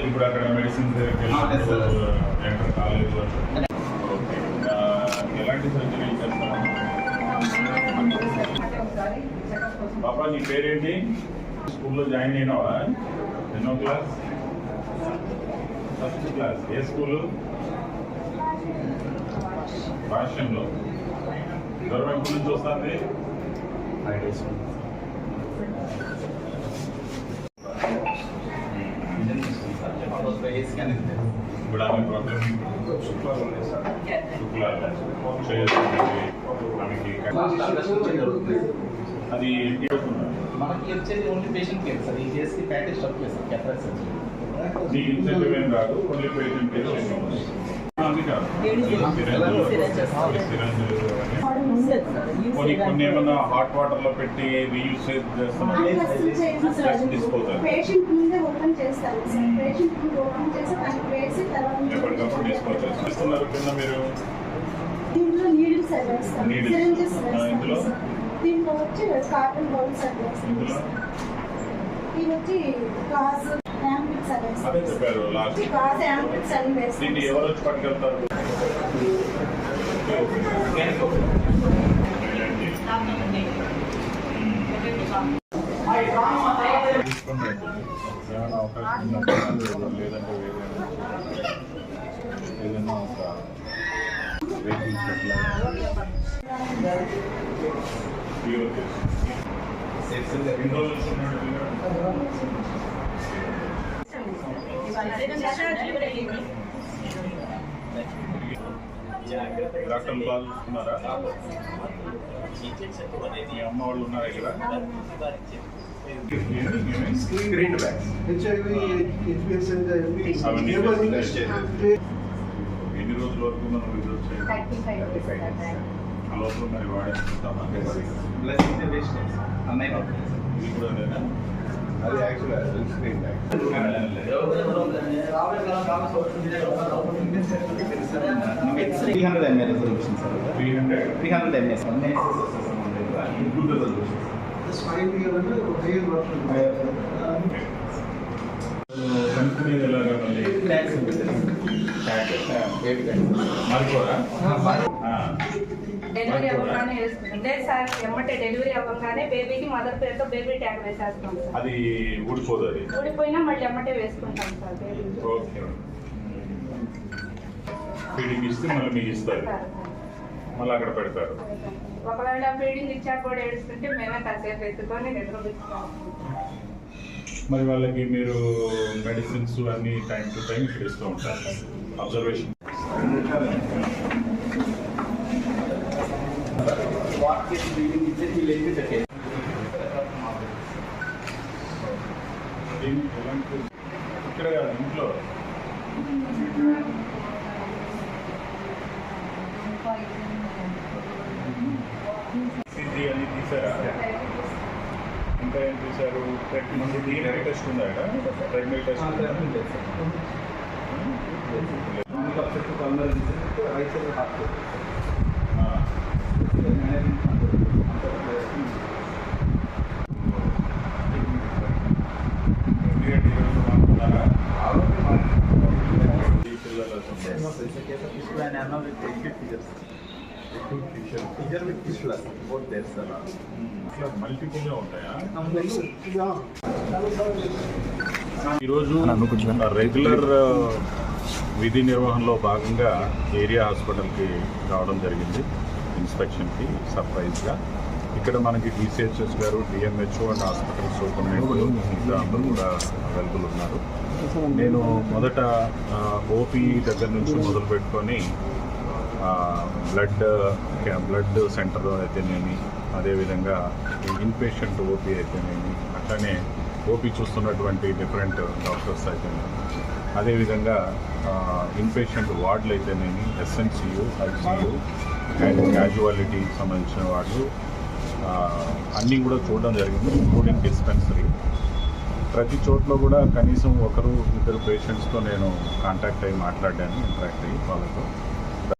ఇప్పుడు అక్కడ medicine enter కాలేదు. ఎలాంటి సర్జరీ చేస్తాను? పాపా నీ పేరేంటి? స్కూల్లో జాయిన్ అయినావా? ఎన్నో క్లాస్? First class. ఏ స్కూలు? భాష్యంలో. జ్వరం ఎప్పటి నుంచి వస్తుంది? 5 days. ఇప్పుడు ఆమె ప్రాబ్లం శుక్లాలు అది మనకి వచ్చేది ఓన్లీ పేషెంట్ కేర్ సార్. ఈ కేసుకి ప్యాకేజ్ స్టాప్ చేస్తాం. క్యాథరాక్ట్ సర్జరీ నీకు ఇన్సెంటివ్ ఏం రాదు, ఓన్లీ పేషెంట్ కేర్. అది కాదు కొన్ని ఏమన్నా హాట్ వాటర్ లో పెట్టి రీయూజ్ చేస్తున్నారు. ఎప్పటికప్పుడు డిస్పోజ్ చేస్తున్నారు. కింద మీరు ఇందులో అదే చెప్పారు లాస్ట్. దీన్ని ఎవరు వచ్చి పట్టుకెళ్తారు? అవకాశం లేదంటే ఏదైనా ఒక డాక్టర్ బాగా చూస్తున్నారా? మీ అమ్మ వాళ్ళు ఉన్నారా ఇక్కడ? ఎన్ని రోజుల వరకు మనం రిజల్ట్ చేయాలి? ఆ లోపల మరి వాడేసుకుంటామా? ఇది కూడా లేదా? అది యాక్చువల్గా 300 ml resolution sir. 300 ml. Good resolution. This 5 year and higher version. Company ఎలాగా మళ్ళీ డెలివరీ అవ్వగానే లేదు సార్. ఎమ్మటే డెలివరీ అవ్వగానే బేబీకి మదర్ పేరుతో బేబీ ట్యాగ్ వేసేస్తాం సార్. అది ఊడిపోదు. అది ఊడిపోయినా మళ్ళీ ఎమ్మటే వేసుకుంటాం సార్. ఓకే. ఫీడింగ్ ఇస్తే మళ్ళీ మీకు ఇస్తారు, మళ్ళీ అక్కడ పెడతారు. ఒకవేళ ఫీడింగ్ ఇచ్చాక కూడా ఏడుస్తుంటే మేమే కాసేపు ఎత్తుకొని నిద్రపిస్తాం. మరి వాళ్ళకి మీరు మెడిసిన్స్ అన్ని టైం టు టైం ఇక్కడ ఇస్తూ ఉంటారు. అబ్జర్వేషన్ ఇక్కడ కాదు, ఇంట్లో సిటీ అని తీసారా? ఇంకా ఏం తీశారు? ప్రెగ్నెంట్ టెస్ట్ ఉందా? ప్రెగ్నెంట్ టెస్ట్ పిల్లలు మల్టిపుల్గా ఉంటాయా? ఈరోజు రెగ్యులర్ విధి నిర్వహణలో భాగంగా ఏరియా హాస్పిటల్కి రావడం జరిగింది ఇన్స్పెక్షన్కి సర్ప్రైజ్గా. ఇక్కడ మనకి డిసిహెచ్ఎస్ గారు, డిఎంహెచ్ఓ అండ్ హాస్పిటల్ సూపరింటెండెంట్లు ఇంకా అందరూ కూడా అవైలబుల్ ఉన్నారు. నేను మొదట ఓపీ దగ్గర నుంచి మొదలు పెట్టుకొని బ్లడ్ సెంటర్ అయితేనేమి, అదేవిధంగా ఇన్పేషెంట్ ఓపీ అయితేనేమి, అట్లానే ఓపీ చూస్తున్నటువంటి డిఫరెంట్ డాక్టర్స్ అయితేనేమి, అదేవిధంగా ఇన్పేషెంట్ వార్డులు అయితేనేమి, ఎస్ఎన్సియు, ఐసీయు అండ్ క్యాజువాలిటీకి సంబంధించిన వాళ్ళు అన్నీ కూడా చూడడం జరిగింది, ఇంక్లూడింగ్ డిస్పెన్సరీ. ప్రతి చోట్ల కూడా కనీసం 1-2 పేషెంట్స్తో నేను కాంటాక్ట్ అయ్యి మాట్లాడాను, ఇంటరాక్ట్ అయ్యి వాళ్ళతో.